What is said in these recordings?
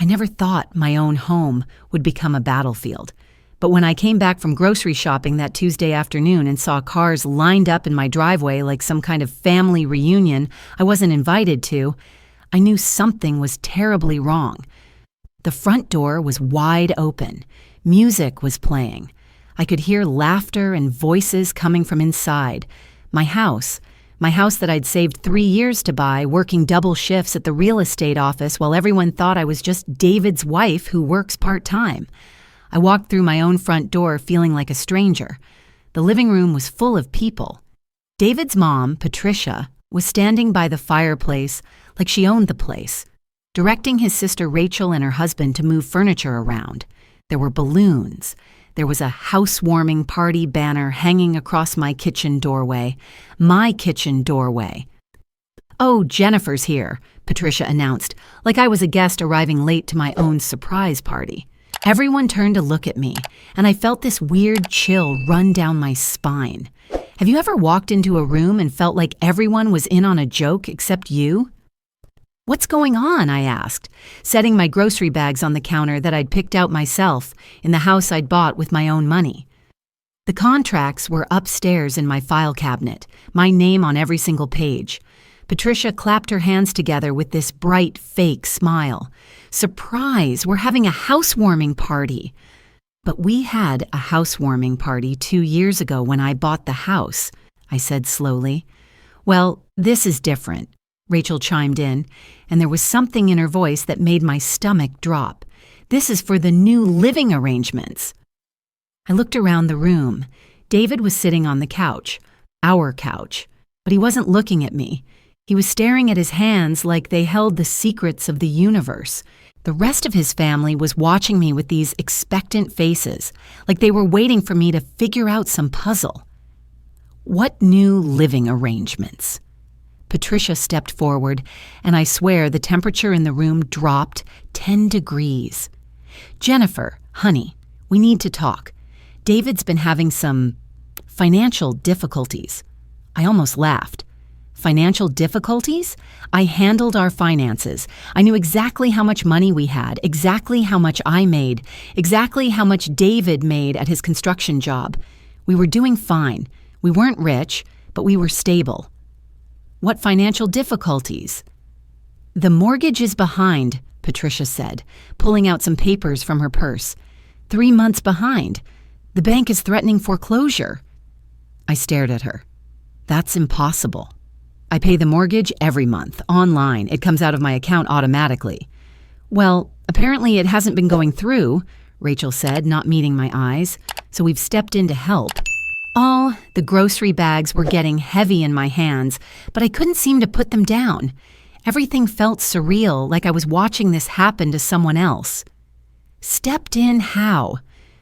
I never thought my own home would become a battlefield. But when I came back from grocery shopping that Tuesday afternoon and saw cars lined up in my driveway like some kind of family reunion I wasn't invited to, I knew something was terribly wrong. The front door was wide open. Music was playing. I could hear laughter and voices coming from inside. My house that I'd saved 3 years to buy, working double shifts at the real estate office while everyone thought I was just David's wife who works part-time. I walked through my own front door feeling like a stranger. The living room was full of people. David's mom, Patricia, was standing by the fireplace like she owned the place, directing his sister Rachel and her husband to move furniture around. There were balloons. There was a housewarming party banner hanging across my kitchen doorway. My kitchen doorway. "Oh, Jennifer's here," Patricia announced, like I was a guest arriving late to my own surprise party. Everyone turned to look at me, and I felt this weird chill run down my spine. Have you ever walked into a room and felt like everyone was in on a joke except you? "What's going on?" I asked, setting my grocery bags on the counter that I'd picked out myself in the house I'd bought with my own money. The contracts were upstairs in my file cabinet, my name on every single page. Patricia clapped her hands together with this bright, fake smile. "Surprise! We're having a housewarming party." "But we had a housewarming party 2 years ago when I bought the house," I said slowly. "Well, this is different," Rachel chimed in, and there was something in her voice that made my stomach drop. "This is for the new living arrangements." I looked around the room. David was sitting on the couch, our couch, but he wasn't looking at me. He was staring at his hands like they held the secrets of the universe. The rest of his family was watching me with these expectant faces, like they were waiting for me to figure out some puzzle. "What new living arrangements?" Patricia stepped forward, and I swear the temperature in the room dropped 10 degrees. "Jennifer, honey, we need to talk. David's been having some financial difficulties." I almost laughed. Financial difficulties? I handled our finances. I knew exactly how much money we had, exactly how much I made, exactly how much David made at his construction job. We were doing fine. We weren't rich, but we were stable. "What financial difficulties?" "The mortgage is behind," Patricia said, pulling out some papers from her purse. 3 months behind. The bank is threatening foreclosure." I stared at her. "That's impossible. I pay the mortgage every month, online. It comes out of my account automatically." "Well, apparently it hasn't been going through," Rachel said, not meeting my eyes, "so we've stepped in to help." The grocery bags were getting heavy in my hands, but I couldn't seem to put them down. Everything felt surreal, like I was watching this happen to someone else. "Stepped in how?"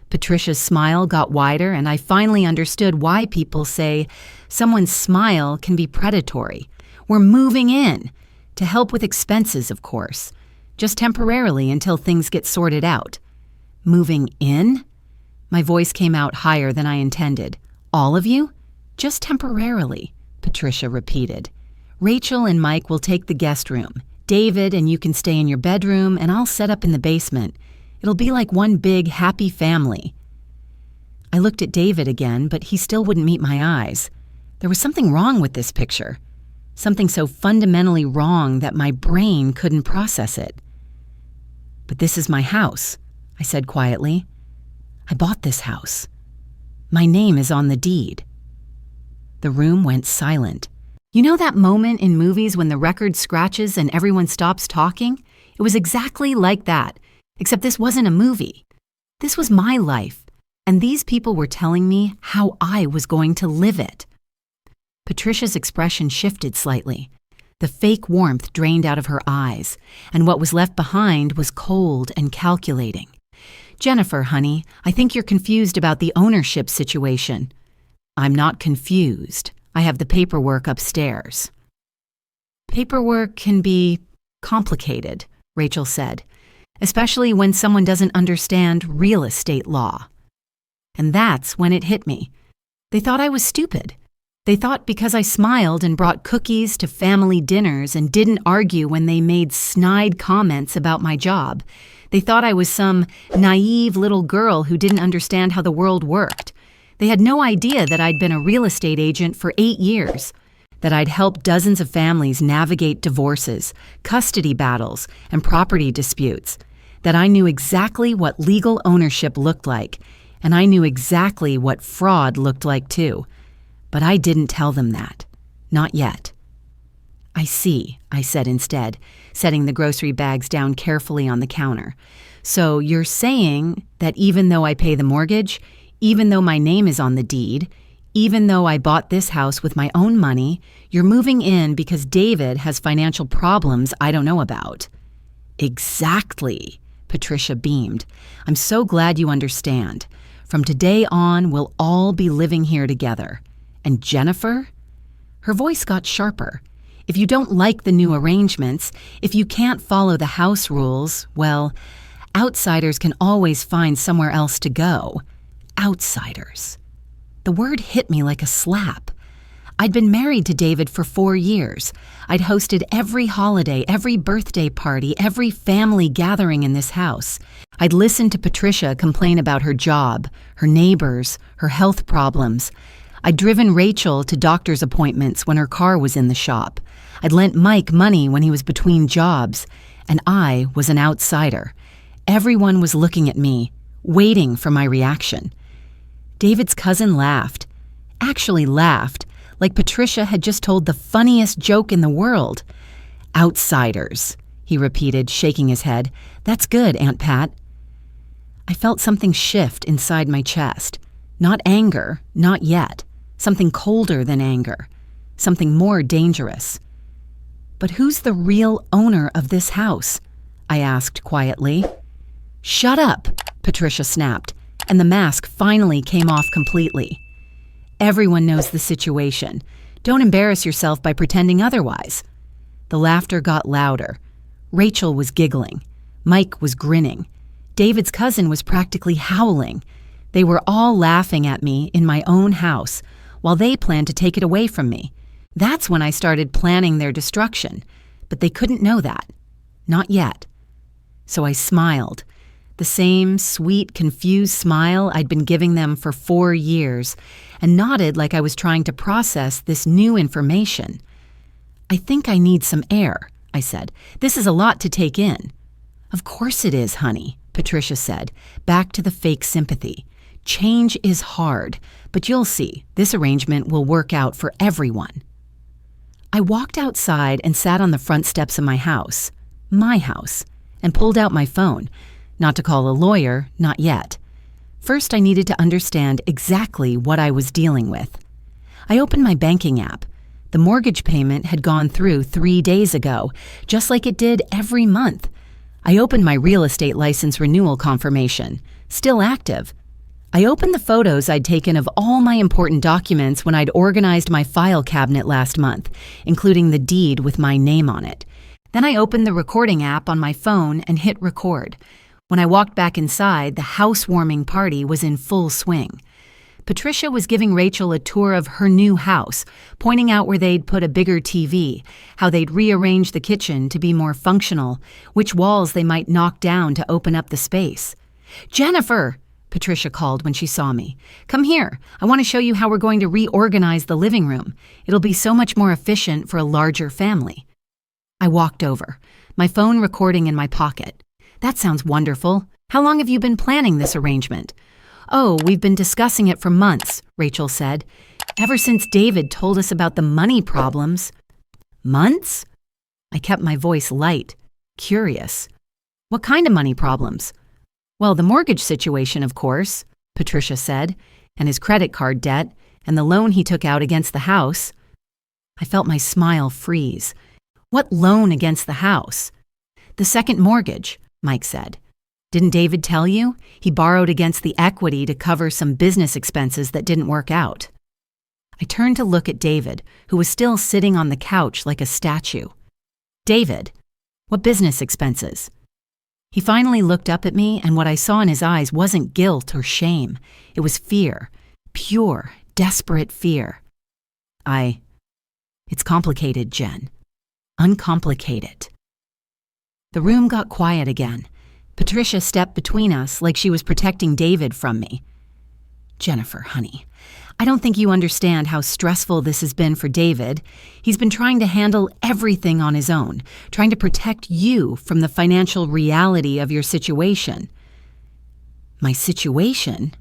Patricia's smile got wider, and I finally understood why people say someone's smile can be predatory. "We're moving in. To help with expenses, of course. Just temporarily until things get sorted out." "Moving in?" My voice came out higher than I intended. "All of you?" "Just temporarily," Patricia repeated. "Rachel and Mike will take the guest room. David and you can stay in your bedroom, and I'll set up in the basement. It'll be like one big, happy family." I looked at David again, but he still wouldn't meet my eyes. There was something wrong with this picture. Something so fundamentally wrong that my brain couldn't process it. "But this is my house," I said quietly. "I bought this house. My name is on the deed." The room went silent. You know that moment in movies when the record scratches and everyone stops talking? It was exactly like that, except this wasn't a movie. This was my life, and these people were telling me how I was going to live it. Patricia's expression shifted slightly. The fake warmth drained out of her eyes, and what was left behind was cold and calculating. "Jennifer, honey, I think you're confused about the ownership situation." "I'm not confused. I have the paperwork upstairs." "Paperwork can be complicated," Rachel said, "especially when someone doesn't understand real estate law." And that's when it hit me. They thought I was stupid. They thought because I smiled and brought cookies to family dinners and didn't argue when they made snide comments about my job, they thought I was some naive little girl who didn't understand how the world worked. They had no idea that I'd been a real estate agent for 8 years, that I'd helped dozens of families navigate divorces, custody battles, and property disputes, that I knew exactly what legal ownership looked like, and I knew exactly what fraud looked like too. But I didn't tell them that. Not yet. "I see," I said instead, setting the grocery bags down carefully on the counter. "So you're saying that even though I pay the mortgage, even though my name is on the deed, even though I bought this house with my own money, you're moving in because David has financial problems I don't know about?" "Exactly," Patricia beamed. "I'm so glad you understand. From today on, we'll all be living here together. And Jennifer?" Her voice got sharper. "If you don't like the new arrangements, if you can't follow the house rules, well, outsiders can always find somewhere else to go." Outsiders. The word hit me like a slap. I'd been married to David for 4 years. I'd hosted every holiday, every birthday party, every family gathering in this house. I'd listened to Patricia complain about her job, her neighbors, her health problems. I'd driven Rachel to doctor's appointments when her car was in the shop. I'd lent Mike money when he was between jobs. And I was an outsider. Everyone was looking at me, waiting for my reaction. David's cousin laughed. Actually laughed, like Patricia had just told the funniest joke in the world. "Outsiders," he repeated, shaking his head. "That's good, Aunt Pat." I felt something shift inside my chest. Not anger, not yet. Something colder than anger. Something more dangerous. "But who's the real owner of this house?" I asked quietly. "Shut up," Patricia snapped, and the mask finally came off completely. "Everyone knows the situation. Don't embarrass yourself by pretending otherwise." The laughter got louder. Rachel was giggling. Mike was grinning. David's cousin was practically howling. They were all laughing at me in my own house, while they planned to take it away from me. That's when I started planning their destruction, but they couldn't know that. Not yet. So I smiled. The same sweet, confused smile I'd been giving them for 4 years, and nodded like I was trying to process this new information. "I think I need some air," I said. "This is a lot to take in." "Of course it is, honey," Patricia said, back to the fake sympathy. "Change is hard, but you'll see, this arrangement will work out for everyone." I walked outside and sat on the front steps of my house, and pulled out my phone. Not to call a lawyer, not yet. First, I needed to understand exactly what I was dealing with. I opened my banking app. The mortgage payment had gone through 3 days ago, just like it did every month. I opened my real estate license renewal confirmation, still active. I opened the photos I'd taken of all my important documents when I'd organized my file cabinet last month, including the deed with my name on it. Then I opened the recording app on my phone and hit record. When I walked back inside, the housewarming party was in full swing. Patricia was giving Rachel a tour of her new house, pointing out where they'd put a bigger TV, how they'd rearrange the kitchen to be more functional, which walls they might knock down to open up the space. "Jennifer!" Patricia called when she saw me. "Come here. I want to show you how we're going to reorganize the living room. It'll be so much more efficient for a larger family." I walked over, my phone recording in my pocket. "That sounds wonderful. How long have you been planning this arrangement?" "Oh, we've been discussing it for months," Rachel said. "Ever since David told us about the money problems." "Months?" I kept my voice light, curious. "What kind of money problems?" "Well, the mortgage situation, of course," Patricia said, "and his credit card debt, and the loan he took out against the house." I felt my smile freeze. "What loan against the house?" "The second mortgage," Mike said. "Didn't David tell you? He borrowed against the equity to cover some business expenses that didn't work out." I turned to look at David, who was still sitting on the couch like a statue. "David, what business expenses?" He finally looked up at me, and what I saw in his eyes wasn't guilt or shame. It was fear, pure, desperate fear. It's complicated, Jen. Uncomplicate it. The room got quiet again. Patricia stepped between us like she was protecting David from me. Jennifer, honey, I don't think you understand how stressful this has been for David. He's been trying to handle everything on his own, trying to protect you from the financial reality of your situation. My situation?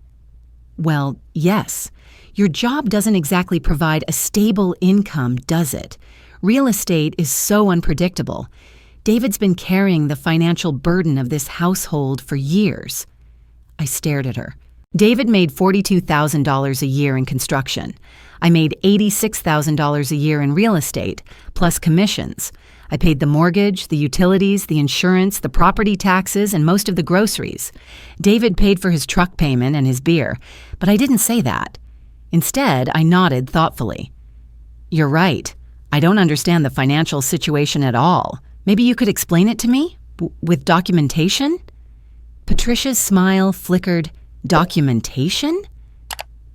Well, yes. Your job doesn't exactly provide a stable income, does it? Real estate is so unpredictable. David's been carrying the financial burden of this household for years. I stared at her. David made $42,000 a year in construction. I made $86,000 a year in real estate, plus commissions. I paid the mortgage, the utilities, the insurance, the property taxes, and most of the groceries. David paid for his truck payment and his beer, but I didn't say that. Instead, I nodded thoughtfully. You're right. I don't understand the financial situation at all. Maybe you could explain it to me? With documentation? Patricia's smile flickered. Documentation?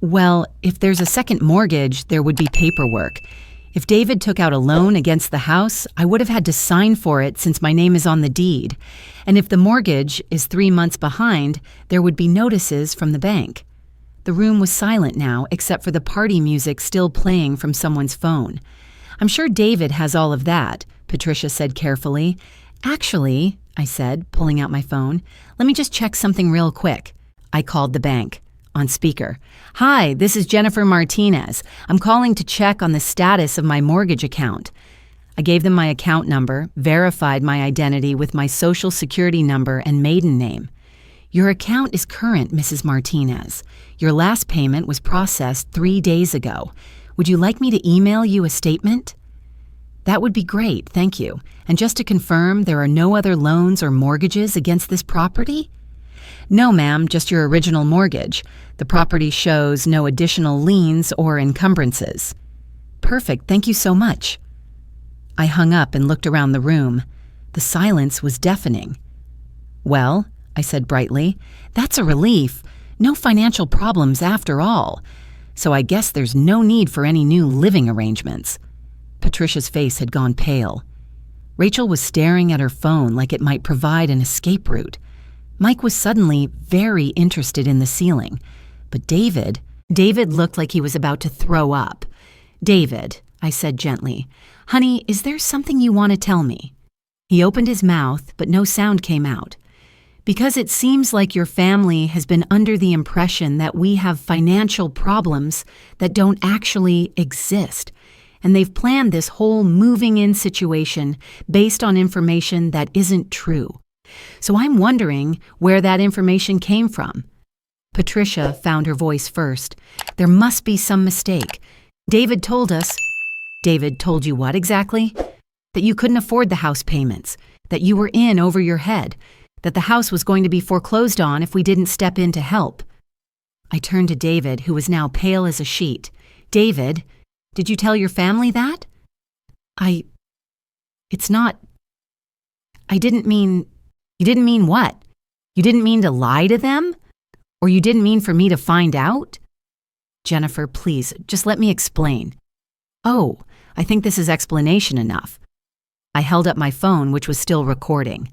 Well, if there's a second mortgage, there would be paperwork. If David took out a loan against the house, I would have had to sign for it since my name is on the deed. And if the mortgage is 3 months behind, there would be notices from the bank. The room was silent now, except for the party music still playing from someone's phone. I'm sure David has all of that, Patricia said carefully. Actually, I said, pulling out my phone, let me just check something real quick. I called the bank. On speaker. Hi, this is Jennifer Martinez. I'm calling to check on the status of my mortgage account. I gave them my account number, verified my identity with my social security number and maiden name. Your account is current, Mrs. Martinez. Your last payment was processed 3 days ago. Would you like me to email you a statement? That would be great, thank you. And just to confirm, there are no other loans or mortgages against this property? No, ma'am, just your original mortgage. The property shows no additional liens or encumbrances. Perfect, thank you so much. I hung up and looked around the room. The silence was deafening. Well, I said brightly, that's a relief. No financial problems after all. So I guess there's no need for any new living arrangements. Patricia's face had gone pale. Rachel was staring at her phone like it might provide an escape route. Mike was suddenly very interested in the ceiling. But David looked like he was about to throw up. David, I said gently, honey, is there something you want to tell me? He opened his mouth, but no sound came out. Because it seems like your family has been under the impression that we have financial problems that don't actually exist. And they've planned this whole moving in situation based on information that isn't true. So I'm wondering where that information came from. Patricia found her voice first. There must be some mistake. David told us. David told you what exactly? That you couldn't afford the house payments, that you were in over your head, that the house was going to be foreclosed on if we didn't step in to help. I turned to David, who was now pale as a sheet. David, did you tell your family that? It's not. I didn't mean. You didn't mean what? You didn't mean to lie to them? Or you didn't mean for me to find out? Jennifer, please, just let me explain. Oh, I think this is explanation enough. I held up my phone, which was still recording.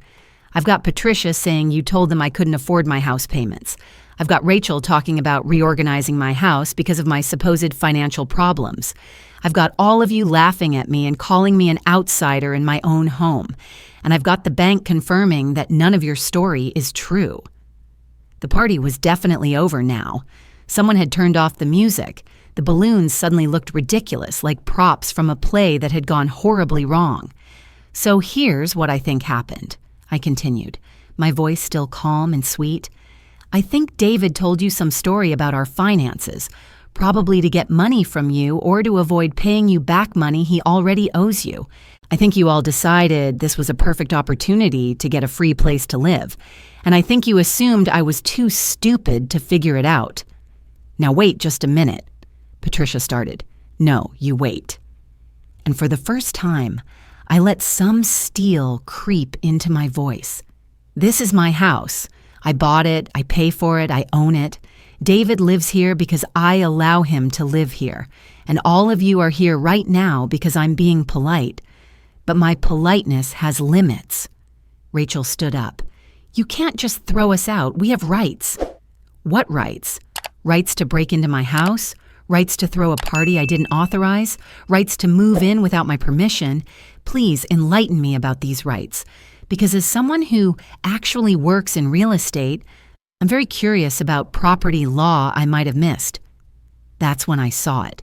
I've got Patricia saying you told them I couldn't afford my house payments. I've got Rachel talking about reorganizing my house because of my supposed financial problems. I've got all of you laughing at me and calling me an outsider in my own home. And I've got the bank confirming that none of your story is true. The party was definitely over now. Someone had turned off the music. The balloons suddenly looked ridiculous, like props from a play that had gone horribly wrong. So here's what I think happened, I continued, my voice still calm and sweet. I think David told you some story about our finances, probably to get money from you or to avoid paying you back money he already owes you. I think you all decided this was a perfect opportunity to get a free place to live, and I think you assumed I was too stupid to figure it out. Now wait just a minute, Patricia started. No, you wait. And for the first time, I let some steel creep into my voice. This is my house. I bought it, I pay for it, I own it. David lives here because I allow him to live here, and all of you are here right now because I'm being polite. But my politeness has limits." Rachel stood up. "You can't just throw us out. We have rights." "What rights? Rights to break into my house? Rights to throw a party I didn't authorize? Rights to move in without my permission? Please enlighten me about these rights. Because as someone who actually works in real estate, I'm very curious about property law I might have missed." That's when I saw it.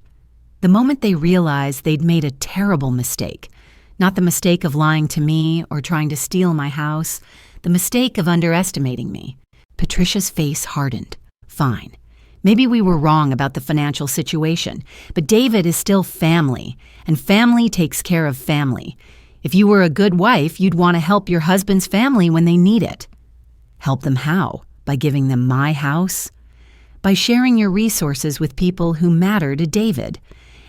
The moment they realized they'd made a terrible mistake. Not the mistake of lying to me or trying to steal my house, the mistake of underestimating me. Patricia's face hardened. Fine. Maybe we were wrong about the financial situation, but David is still family, and family takes care of family. If you were a good wife, you'd want to help your husband's family when they need it. Help them how? By giving them my house? By sharing your resources with people who matter to David.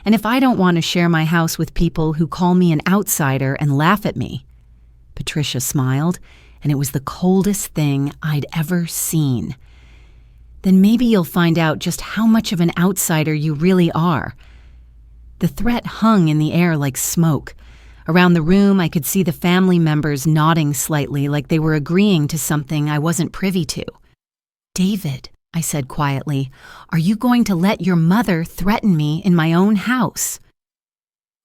And if I don't want to share my house with people who call me an outsider and laugh at me? Patricia smiled, and it was the coldest thing I'd ever seen. Then maybe you'll find out just how much of an outsider you really are. The threat hung in the air like smoke. Around the room, I could see the family members nodding slightly like they were agreeing to something I wasn't privy to. "David," I said quietly, "are you going to let your mother threaten me in my own house?"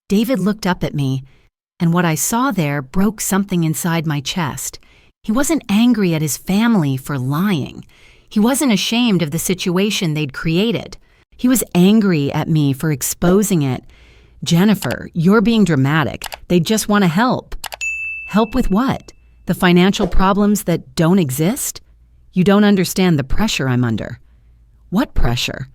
David looked up at me, and what I saw there broke something inside my chest. He wasn't angry at his family for lying. He wasn't ashamed of the situation they'd created. He was angry at me for exposing it. "Jennifer, you're being dramatic. They just want to help." "Help with what? The financial problems that don't exist? You don't understand the pressure I'm under." "What pressure?"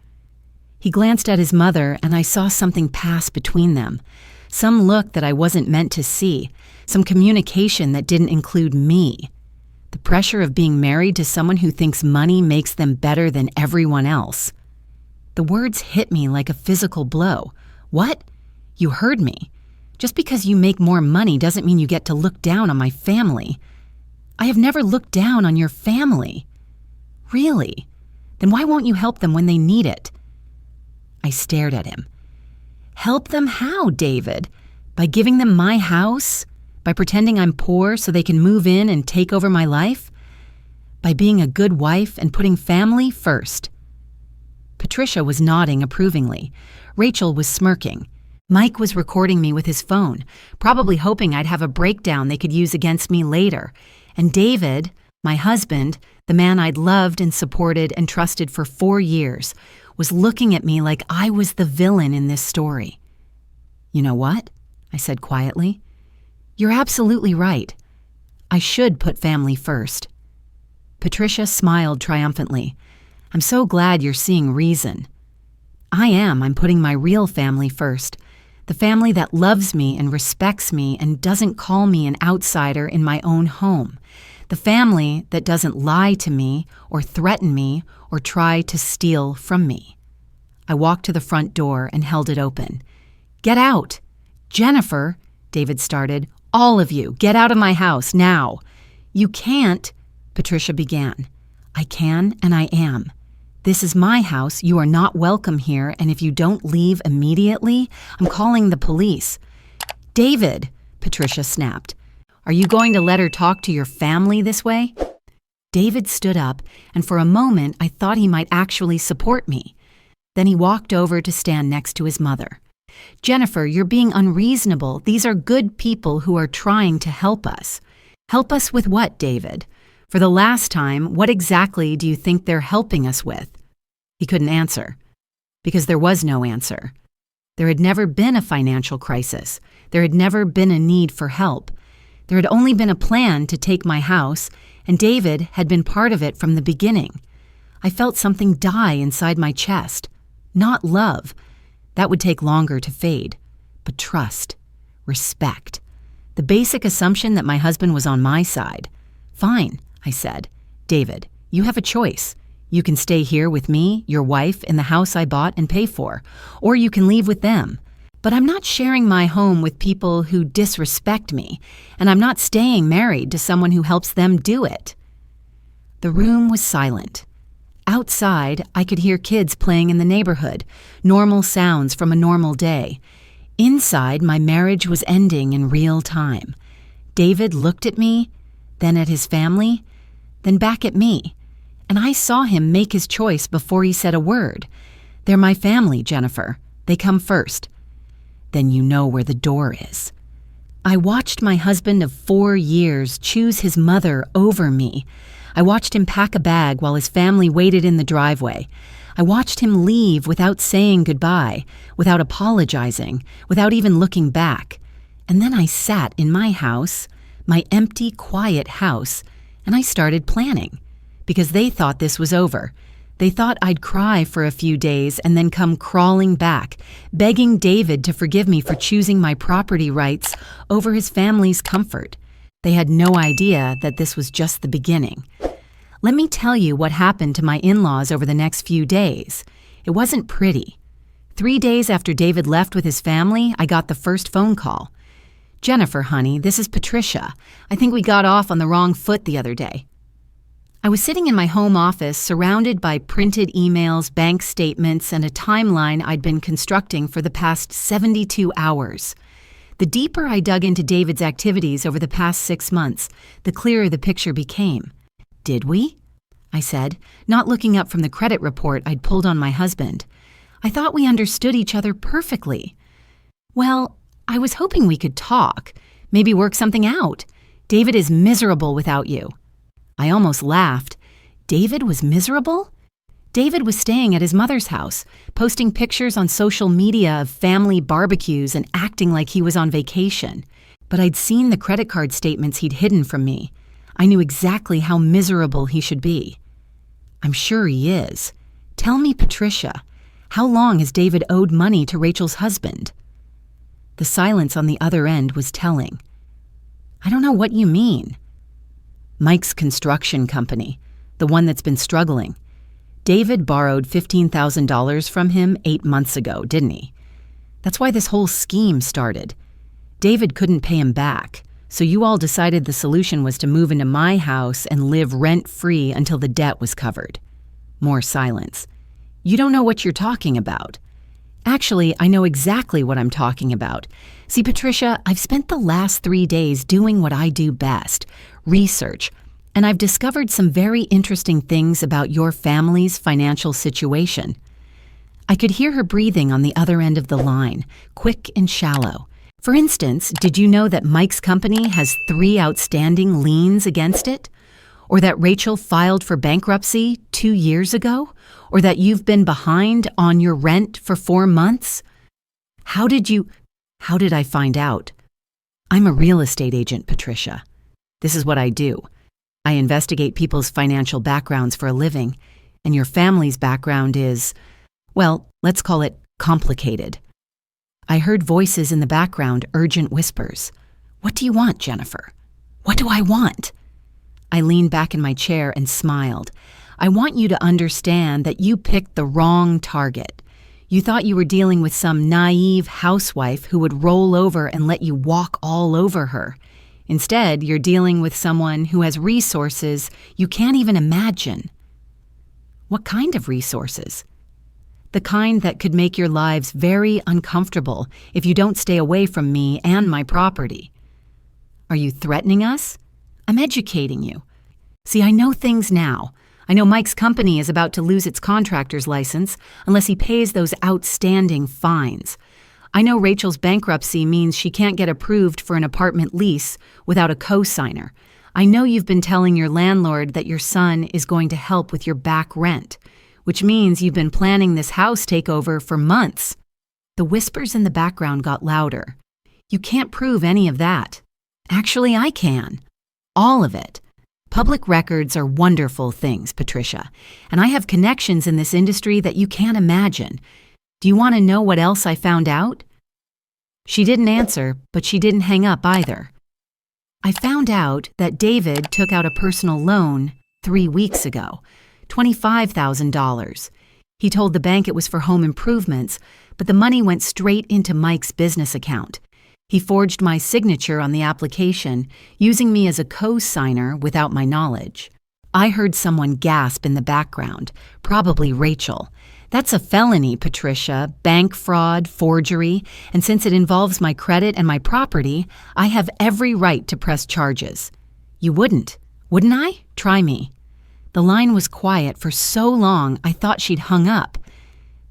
He glanced at his mother, and I saw something pass between them. Some look that I wasn't meant to see. Some communication that didn't include me. The pressure of being married to someone who thinks money makes them better than everyone else. The words hit me like a physical blow. "What? You heard me. Just because you make more money doesn't mean you get to look down on my family. I have never looked down on your family." "Really? Then why won't you help them when they need it?" I stared at him. "Help them how, David? By giving them my house? By pretending I'm poor so they can move in and take over my life? By being a good wife and putting family first?" Patricia was nodding approvingly. Rachel was smirking. Mike was recording me with his phone, probably hoping I'd have a breakdown they could use against me later. And David, my husband, the man I'd loved and supported and trusted for 4 years, was looking at me like I was the villain in this story. "You know what?" I said quietly. "You're absolutely right. I should put family first." Patricia smiled triumphantly. "I'm so glad you're seeing reason." "I am. I'm putting my real family first. The family that loves me and respects me and doesn't call me an outsider in my own home. The family that doesn't lie to me or threaten me or try to steal from me." I walked to the front door and held it open. "Get out!" "Jennifer," David started, "all of you, get out of my house, now." "You can't," Patricia began. "I can and I am. This is my house, you are not welcome here, and if you don't leave immediately, I'm calling the police." "David," Patricia snapped, "are you going to let her talk to your family this way?" David stood up, and for a moment I thought he might actually support me. Then he walked over to stand next to his mother. "Jennifer, you're being unreasonable. These are good people who are trying to help us." "Help us with what, David? For the last time, what exactly do you think they're helping us with?" He couldn't answer, because there was no answer. There had never been a financial crisis. There had never been a need for help. There had only been a plan to take my house, and David had been part of it from the beginning. I felt something die inside my chest. Not love. That would take longer to fade. But trust. Respect. The basic assumption that my husband was on my side. "Fine," I said. "David, you have a choice. You can stay here with me, your wife, in the house I bought and pay for, or you can leave with them. But I'm not sharing my home with people who disrespect me, and I'm not staying married to someone who helps them do it." The room was silent. Outside, I could hear kids playing in the neighborhood, normal sounds from a normal day. Inside, my marriage was ending in real time. David looked at me, then at his family, then back at me, and I saw him make his choice before he said a word. They're my family, Jennifer. They come first. Then you know where the door is. I watched my husband of 4 years choose his mother over me. I watched him pack a bag while his family waited in the driveway. I watched him leave without saying goodbye, without apologizing, without even looking back. And then I sat in my house, my empty, quiet house, and I started planning. Because they thought this was over. They thought I'd cry for a few days and then come crawling back, begging David to forgive me for choosing my property rights over his family's comfort. They had no idea that this was just the beginning. Let me tell you what happened to my in-laws over the next few days. It wasn't pretty. 3 days after David left with his family, I got the first phone call. "Jennifer, honey, this is Patricia. I think we got off on the wrong foot the other day." I was sitting in my home office surrounded by printed emails, bank statements, and a timeline I'd been constructing for the past 72 hours. The deeper I dug into David's activities over the past 6 months, the clearer the picture became. "Did we?" I said, not looking up from the credit report I'd pulled on my husband. "I thought we understood each other perfectly." "Well, I was hoping we could talk, maybe work something out. David is miserable without you." I almost laughed. David was miserable? David was staying at his mother's house, posting pictures on social media of family barbecues and acting like he was on vacation. But I'd seen the credit card statements he'd hidden from me. I knew exactly how miserable he should be. "I'm sure he is. Tell me, Patricia, how long has David owed money to Rachel's husband?" The silence on the other end was telling. "I don't know what you mean." "Mike's construction company, the one that's been struggling. David borrowed $15,000 from him 8 months ago, didn't he? That's why this whole scheme started. David couldn't pay him back, so you all decided the solution was to move into my house and live rent-free until the debt was covered." More silence. "You don't know what you're talking about." "Actually, I know exactly what I'm talking about. See, Patricia, I've spent the last 3 days doing what I do best, research, and I've discovered some very interesting things about your family's financial situation." I could hear her breathing on the other end of the line, quick and shallow. "For instance, did you know that Mike's company has 3 outstanding liens against it? Or that Rachel filed for bankruptcy 2 years ago? Or that you've been behind on your rent for 4 months? How did I find out? I'm a real estate agent, Patricia. This is what I do. I investigate people's financial backgrounds for a living, and your family's background is, well, let's call it complicated." I heard voices in the background, urgent whispers. "What do you want, Jennifer? What do I want?" I leaned back in my chair and smiled. "I want you to understand that you picked the wrong target. You thought you were dealing with some naive housewife who would roll over and let you walk all over her. Instead, you're dealing with someone who has resources you can't even imagine." "What kind of resources?" "The kind that could make your lives very uncomfortable if you don't stay away from me and my property." "Are you threatening us?" "I'm educating you. See, I know things now. I know Mike's company is about to lose its contractor's license unless he pays those outstanding fines. I know Rachel's bankruptcy means she can't get approved for an apartment lease without a co-signer. I know you've been telling your landlord that your son is going to help with your back rent, which means you've been planning this house takeover for months." The whispers in the background got louder. "You can't prove any of that." "Actually, I can. All of it. Public records are wonderful things, Patricia, and I have connections in this industry that you can't imagine. Do you want to know what else I found out?" She didn't answer, but she didn't hang up either. "I found out that David took out a personal loan 3 weeks ago, $25,000. He told the bank it was for home improvements, but the money went straight into Mike's business account. He forged my signature on the application, using me as a co-signer without my knowledge. I heard someone gasp in the background, probably Rachel. "That's a felony, Patricia, bank fraud, forgery, and since it involves my credit and my property, I have every right to press charges." "You wouldn't I? Try me." The line was quiet for so long I thought she'd hung up.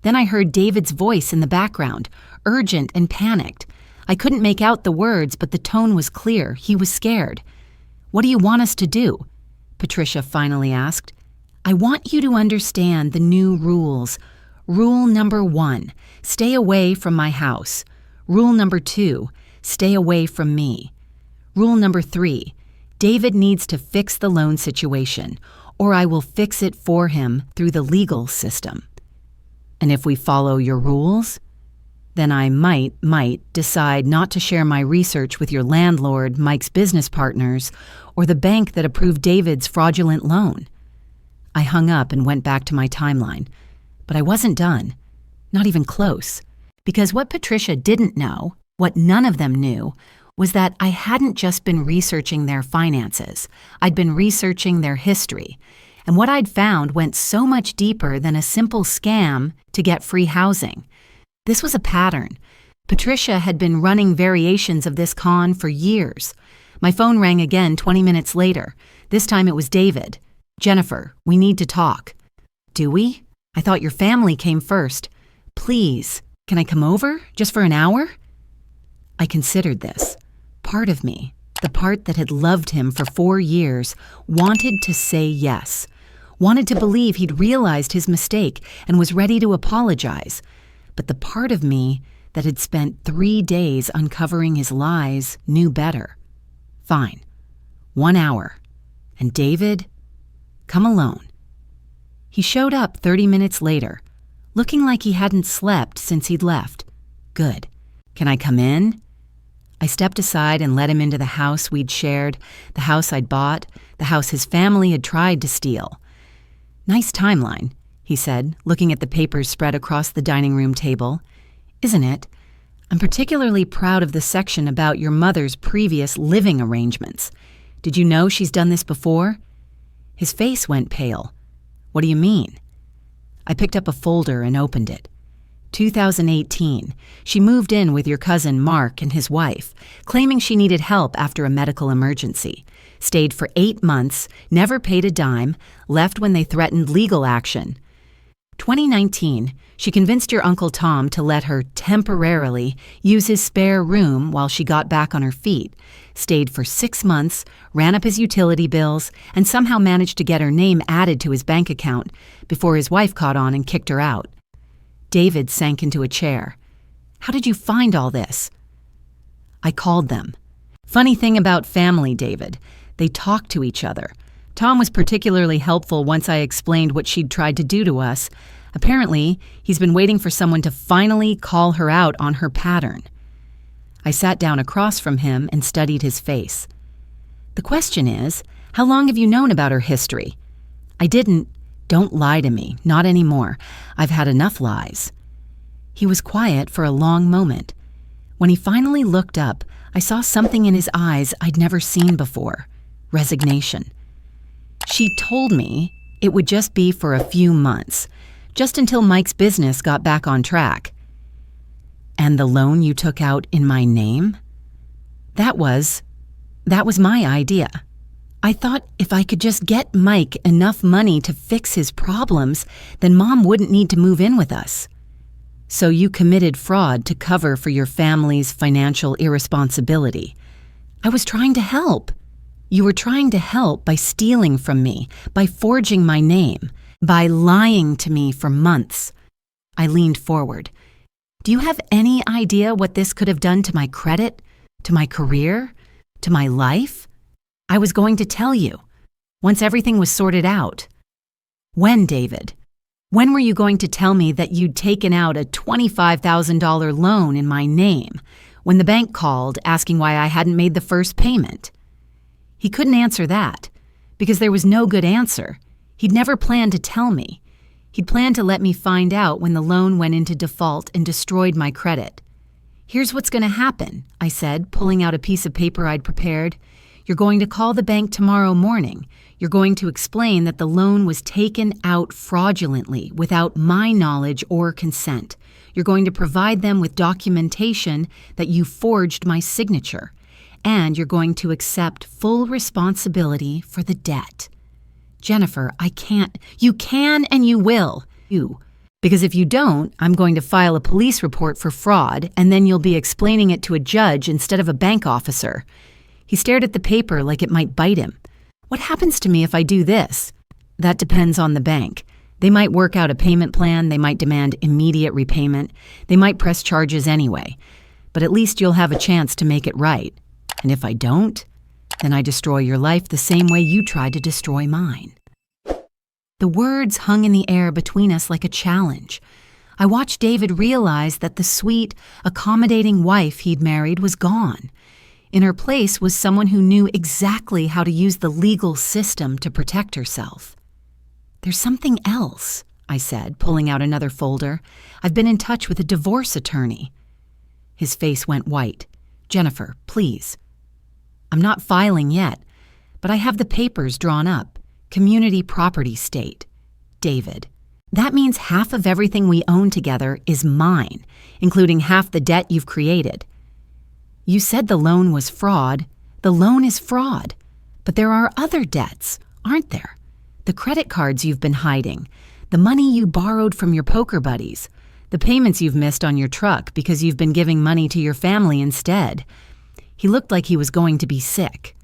Then I heard David's voice in the background, urgent and panicked. I couldn't make out the words, but the tone was clear. He was scared. "What do you want us to do?" Patricia finally asked. "I want you to understand the new rules. Rule number 1, stay away from my house. Rule number 2, stay away from me. Rule number 3, David needs to fix the loan situation, or I will fix it for him through the legal system. And if we follow your rules, then I might decide not to share my research with your landlord, Mike's business partners, or the bank that approved David's fraudulent loan." I hung up and went back to my timeline. But I wasn't done. Not even close. Because what Patricia didn't know, what none of them knew, was that I hadn't just been researching their finances. I'd been researching their history. And what I'd found went so much deeper than a simple scam to get free housing. This was a pattern. Patricia had been running variations of this con for years. My phone rang again 20 minutes later. This time it was David. "Jennifer, we need to talk." "Do we? I thought your family came first. Please, can I come over? Just for an hour?" I considered this. Part of me, the part that had loved him for 4 years, wanted to say yes. Wanted to believe he'd realized his mistake and was ready to apologize. But the part of me that had spent 3 days uncovering his lies knew better. Fine. 1 hour. And David? Come alone. He showed up 30 minutes later, looking like he hadn't slept since he'd left. Good. "Can I come in?" I stepped aside and let him into the house we'd shared, the house I'd bought, the house his family had tried to steal. "Nice timeline," he said, looking at the papers spread across the dining room table. "Isn't it? I'm particularly proud of the section about your mother's previous living arrangements. Did you know she's done this before?" His face went pale. "What do you mean?" I picked up a folder and opened it. 2018, she moved in with your cousin Mark and his wife, claiming she needed help after a medical emergency. Stayed for 8 months, never paid a dime, left when they threatened legal action. 2019, she convinced your Uncle Tom to let her temporarily use his spare room while she got back on her feet. Stayed for 6 months, ran up his utility bills, and somehow managed to get her name added to his bank account before his wife caught on and kicked her out. David sank into a chair. "How did you find all this?" I called them. Funny thing about family, David. They talk to each other. Tom was particularly helpful once I explained what she'd tried to do to us. Apparently, he's been waiting for someone to finally call her out on her pattern. I sat down across from him and studied his face. "The question is, how long have you known about her history?" Don't lie to me, not anymore. I've had enough lies." He was quiet for a long moment. When he finally looked up, I saw something in his eyes I'd never seen before. Resignation. "She told me it would just be for a few months, just until Mike's business got back on track." "And the loan you took out in my name?" That was my idea. I thought if I could just get Mike enough money to fix his problems, then Mom wouldn't need to move in with us. "So you committed fraud to cover for your family's financial irresponsibility." "I was trying to help." "You were trying to help by stealing from me, by forging my name, by lying to me for months." I leaned forward. "Do you have any idea what this could have done to my credit, to my career, to my life? I was going to tell you, once everything was sorted out." "When, David? When were you going to tell me that you'd taken out a $25,000 loan in my name, when the bank called asking why I hadn't made the first payment?" He couldn't answer that, because there was no good answer. He'd never planned to tell me. He'd planned to let me find out when the loan went into default and destroyed my credit. "Here's what's going to happen," I said, pulling out a piece of paper I'd prepared. You're going to call the bank tomorrow morning. You're going to explain that the loan was taken out fraudulently without my knowledge or consent. You're going to provide them with documentation that you forged my signature. And you're going to accept full responsibility for the debt. Jennifer, I can't. You can and you will. Because if you don't, I'm going to file a police report for fraud, and then you'll be explaining it to a judge instead of a bank officer. He stared at the paper like it might bite him. What happens to me if I do this? That depends on the bank. They might work out a payment plan, they might demand immediate repayment, they might press charges anyway. But at least you'll have a chance to make it right. And if I don't, then I destroy your life the same way you tried to destroy mine. The words hung in the air between us like a challenge. I watched David realize that the sweet, accommodating wife he'd married was gone. In her place was someone who knew exactly how to use the legal system to protect herself. There's something else, I said, pulling out another folder. I've been in touch with a divorce attorney. His face went white. Jennifer, please. I'm not filing yet, but I have the papers drawn up. Community property state. David. That means half of everything we own together is mine, including half the debt you've created. You said the loan was fraud. The loan is fraud. But there are other debts, aren't there? The credit cards you've been hiding, the money you borrowed from your poker buddies, the payments you've missed on your truck because you've been giving money to your family instead. He looked like he was going to be sick.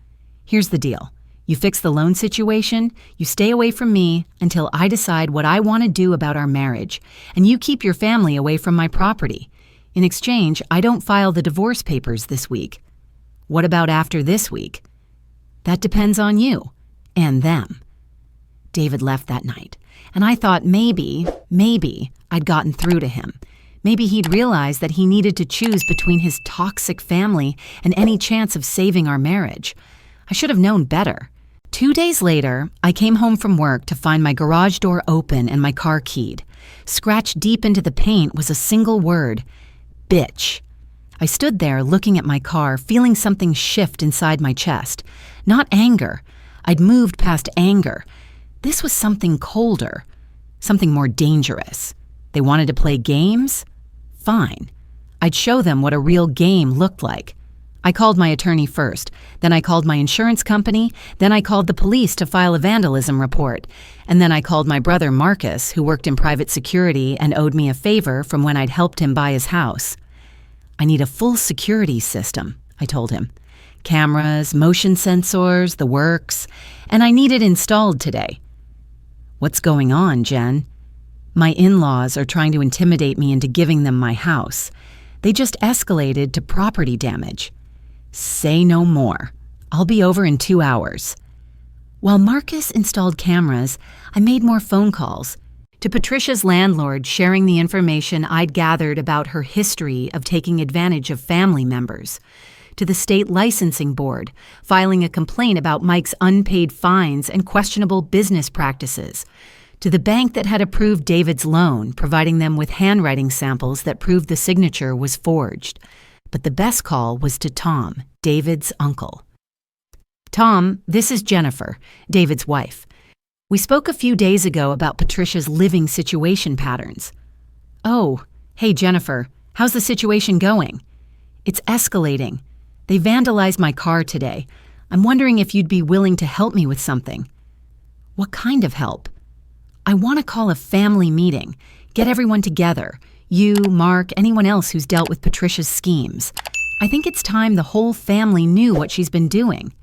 Here's the deal. You fix the loan situation, you stay away from me until I decide what I want to do about our marriage, and you keep your family away from my property. In exchange, I don't file the divorce papers this week. What about after this week? That depends on you and them. David left that night, and I thought maybe I'd gotten through to him. Maybe he'd realized that he needed to choose between his toxic family and any chance of saving our marriage. I should have known better. 2 days later, I came home from work to find my garage door open and my car keyed. Scratched deep into the paint was a single word: bitch. I stood there looking at my car, feeling something shift inside my chest. Not anger. I'd moved past anger. This was something colder, something more dangerous. They wanted to play games? Fine. I'd show them what a real game looked like. I called my attorney first, then I called my insurance company, then I called the police to file a vandalism report, and then I called my brother Marcus, who worked in private security and owed me a favor from when I'd helped him buy his house. I need a full security system, I told him. Cameras, motion sensors, the works, and I need it installed today. What's going on, Jen? My in-laws are trying to intimidate me into giving them my house. They just escalated to property damage. Say no more. I'll be over in 2 hours. While Marcus installed cameras, I made more phone calls. To Patricia's landlord, sharing the information I'd gathered about her history of taking advantage of family members. To the state licensing board, filing a complaint about Mike's unpaid fines and questionable business practices. To the bank that had approved David's loan, providing them with handwriting samples that proved the signature was forged. But the best call was to Tom, David's uncle. Tom, this is Jennifer, David's wife. We spoke a few days ago about Patricia's living situation patterns. Oh, hey Jennifer, how's the situation going? It's escalating. They vandalized my car today. I'm wondering if you'd be willing to help me with something. What kind of help? I want to call a family meeting, get everyone together. You, Mark, anyone else who's dealt with Patricia's schemes. I think it's time the whole family knew what she's been doing.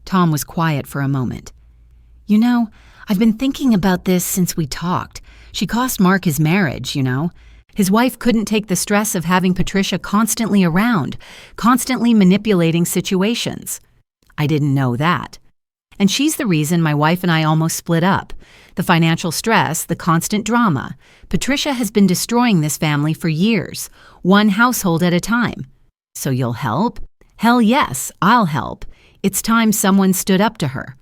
Tom was quiet for a moment. You know, I've been thinking about this since we talked. She cost Mark his marriage, you know. His wife couldn't take the stress of having Patricia constantly around, constantly manipulating situations. I didn't know that. And she's the reason my wife and I almost split up. The financial stress, the constant drama. Patricia has been destroying this family for years, one household at a time. So you'll help? Hell yes, I'll help. It's time someone stood up to her.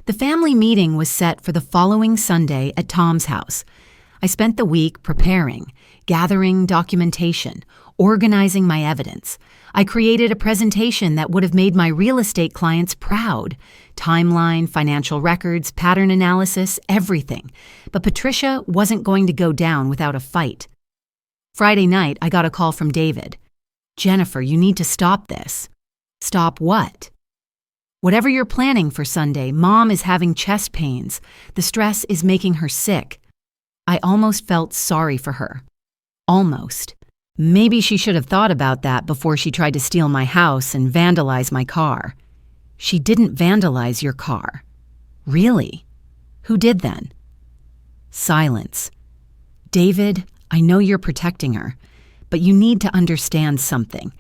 The family meeting was set for the following Sunday at Tom's house. I spent the week preparing, gathering documentation, organizing my evidence. I created a presentation that would have made my real estate clients proud. Timeline, financial records, pattern analysis, everything. But Patricia wasn't going to go down without a fight. Friday night, I got a call from David. "Jennifer, you need to stop this." "Stop what?" "Whatever you're planning for Sunday, Mom is having chest pains. The stress is making her sick." I almost felt sorry for her. Almost. Maybe she should have thought about that before she tried to steal my house and vandalize my car. "She didn't vandalize your car." "Really? Who did then?" Silence. "David, I know you're protecting her, but you need to understand something.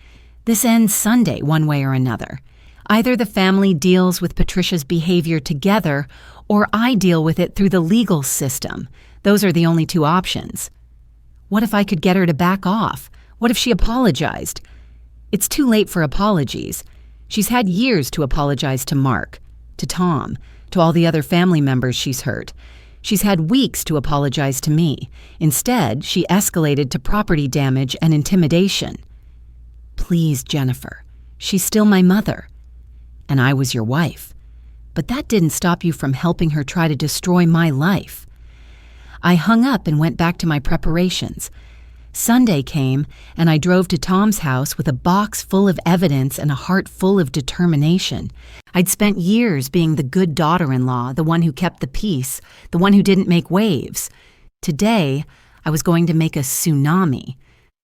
This ends Sunday one way or another. Either the family deals with Patricia's behavior together, or I deal with it through the legal system. Those are the only two options." "What if I could get her to back off? What if she apologized?" "It's too late for apologies. She's had years to apologize to Mark, to Tom, to all the other family members she's hurt. She's had weeks to apologize to me. Instead, she escalated to property damage and intimidation." "Please, Jennifer, she's still my mother. And I was your wife. But that didn't stop you from helping her try to destroy my life." I hung up and went back to my preparations. Sunday came, and I drove to Tom's house with a box full of evidence and a heart full of determination. I'd spent years being the good daughter-in-law, the one who kept the peace, the one who didn't make waves. Today, I was going to make a tsunami.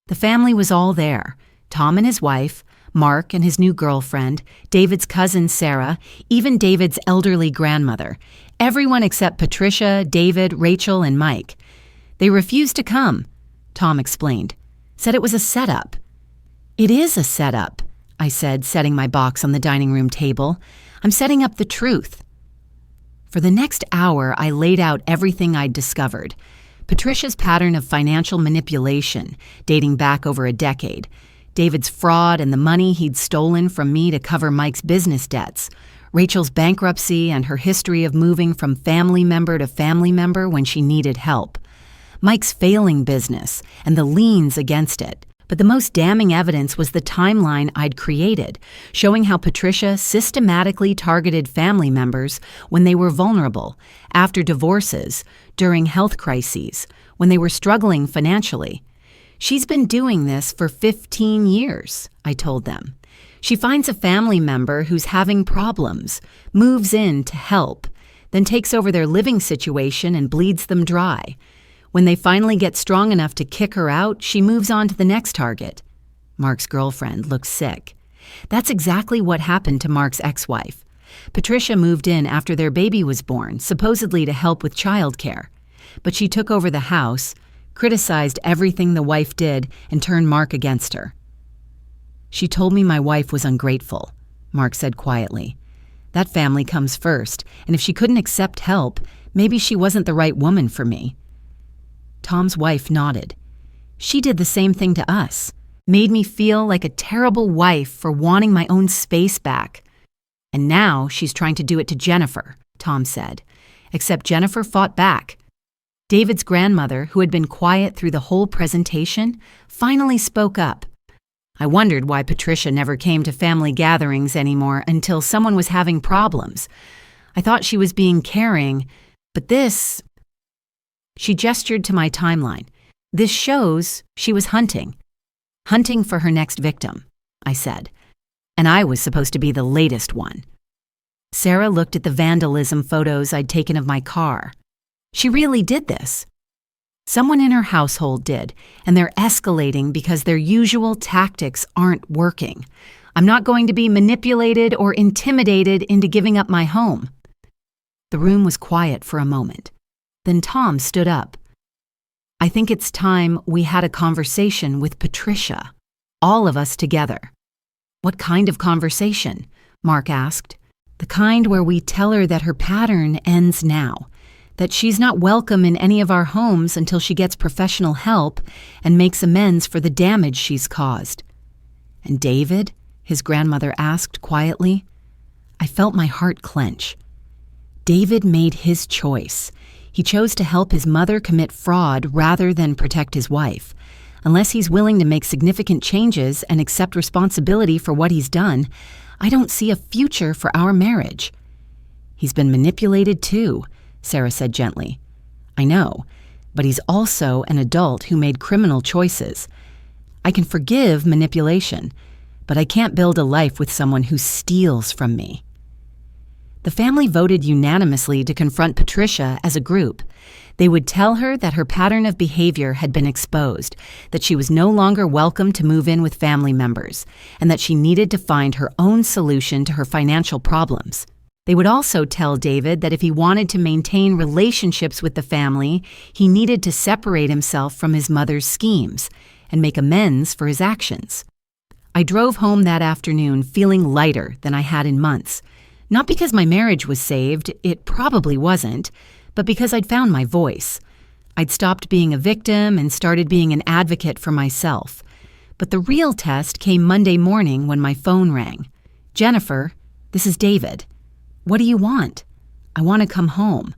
The family was all there. Tom and his wife, Mark and his new girlfriend, David's cousin Sarah, even David's elderly grandmother. Everyone except Patricia, David, Rachel, and Mike. They refused to come, Tom explained. Said it was a setup. "It is a setup," I said, setting my box on the dining room table. "I'm setting up the truth." For the next hour, I laid out everything I'd discovered. Patricia's pattern of financial manipulation, dating back over a decade. David's fraud and the money he'd stolen from me to cover Mike's business debts. Rachel's bankruptcy and her history of moving from family member to family member when she needed help. Mike's failing business and the liens against it. But the most damning evidence was the timeline I'd created, showing how Patricia systematically targeted family members when they were vulnerable, after divorces, during health crises, when they were struggling financially. "She's been doing this for 15 years, I told them. She finds a family member who's having problems, moves in to help, then takes over their living situation and bleeds them dry. When they finally get strong enough to kick her out, she moves on to the next target." Mark's girlfriend looked sick. That's exactly what happened to Mark's ex-wife. Patricia moved in after their baby was born, supposedly to help with childcare. But she took over the house, criticized everything the wife did, and turned Mark against her. "She told me my wife was ungrateful," Mark said quietly. "That family comes first, and if she couldn't accept help, maybe she wasn't the right woman for me." Tom's wife nodded. "She did the same thing to us, made me feel like a terrible wife for wanting my own space back. And now she's trying to do it to Jennifer," Tom said. Except Jennifer fought back. David's grandmother, who had been quiet through the whole presentation, finally spoke up. "I wondered why Patricia never came to family gatherings anymore until someone was having problems. I thought she was being caring, but this..." She gestured to my timeline. "This shows she was hunting. Hunting for her next victim," I said. And I was supposed to be the latest one. Sarah looked at the vandalism photos I'd taken of my car. She really did this. Someone in her household did, and they're escalating because their usual tactics aren't working. I'm not going to be manipulated or intimidated into giving up my home." The room was quiet for a moment. Then Tom stood up. "I think it's time we had a conversation with Patricia, all of us together." "What kind of conversation?" Mark asked. "The kind where we tell her that her pattern ends now, that she's not welcome in any of our homes until she gets professional help and makes amends for the damage she's caused." "And David?" his grandmother asked quietly. I felt my heart clench. David made his choice. He chose to help his mother commit fraud rather than protect his wife. Unless he's willing to make significant changes and accept responsibility for what he's done, I don't see a future for our marriage." "He's been manipulated too," Sarah said gently. "I know, but he's also an adult who made criminal choices. I can forgive manipulation, but I can't build a life with someone who steals from me." The family voted unanimously to confront Patricia as a group. They would tell her that her pattern of behavior had been exposed, that she was no longer welcome to move in with family members, and that she needed to find her own solution to her financial problems. They would also tell David that if he wanted to maintain relationships with the family, he needed to separate himself from his mother's schemes and make amends for his actions. I drove home that afternoon feeling lighter than I had in months. Not because my marriage was saved, it probably wasn't, but because I'd found my voice. I'd stopped being a victim and started being an advocate for myself. But the real test came Monday morning when my phone rang. "Jennifer, this is David. What do you want?" "I want to come home."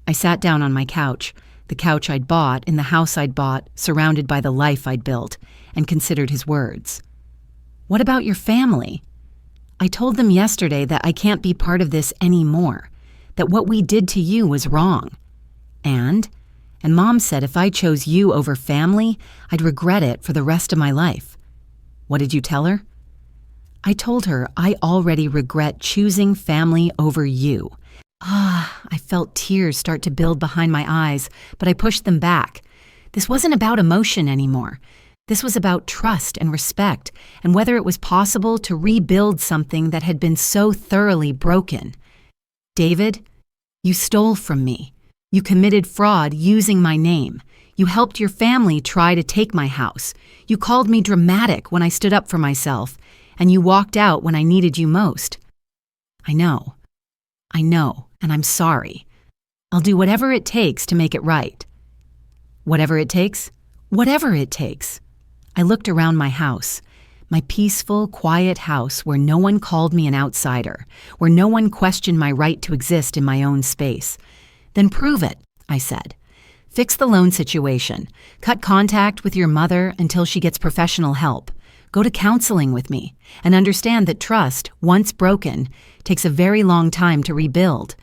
I sat down on my couch, the couch I'd bought in the house I'd bought, surrounded by the life I'd built, and considered his words. "What about your family?" "I told them yesterday that I can't be part of this anymore, that what we did to you was wrong. And Mom said if I chose you over family, I'd regret it for the rest of my life." "What did you tell her?" "I told her I already regret choosing family over you." I felt tears start to build behind my eyes, but I pushed them back. This wasn't about emotion anymore. This was about trust and respect, and whether it was possible to rebuild something that had been so thoroughly broken. "David, you stole from me. You committed fraud using my name. You helped your family try to take my house. You called me dramatic when I stood up for myself, and you walked out when I needed you most. I know, and I'm sorry. I'll do whatever it takes to make it right." "Whatever it takes?" "Whatever it takes." I looked around my house, my peaceful, quiet house where no one called me an outsider, where no one questioned my right to exist in my own space. "Then prove it," I said. "Fix the loan situation. Cut contact with your mother until she gets professional help. Go to counseling with me, and understand that trust, once broken, takes a very long time to rebuild.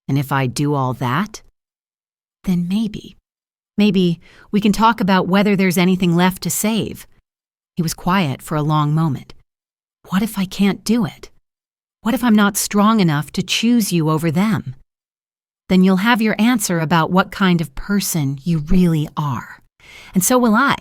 And if I do all that, then maybe we can talk about whether there's anything left to save." He was quiet for a long moment. "What if I can't do it? What if I'm not strong enough to choose you over them?" "Then you'll have your answer about what kind of person you really are. And so will I."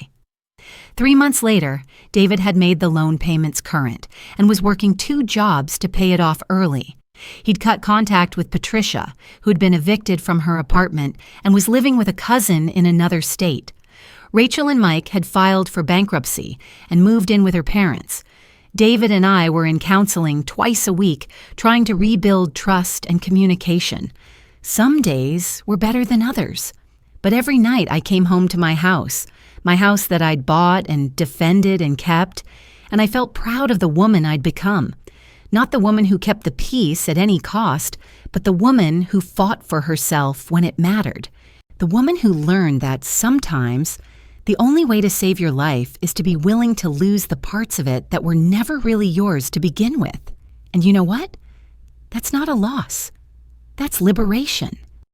3 months later, David had made the loan payments current and was working 2 jobs to pay it off early. He'd cut contact with Patricia, who'd been evicted from her apartment and was living with a cousin in another state. Rachel and Mike had filed for bankruptcy and moved in with her parents. David and I were in counseling twice a week, trying to rebuild trust and communication. Some days were better than others. But every night I came home to my house that I'd bought and defended and kept, and I felt proud of the woman I'd become. Not the woman who kept the peace at any cost, but the woman who fought for herself when it mattered. The woman who learned that sometimes the only way to save your life is to be willing to lose the parts of it that were never really yours to begin with. And you know what? That's not a loss. That's liberation.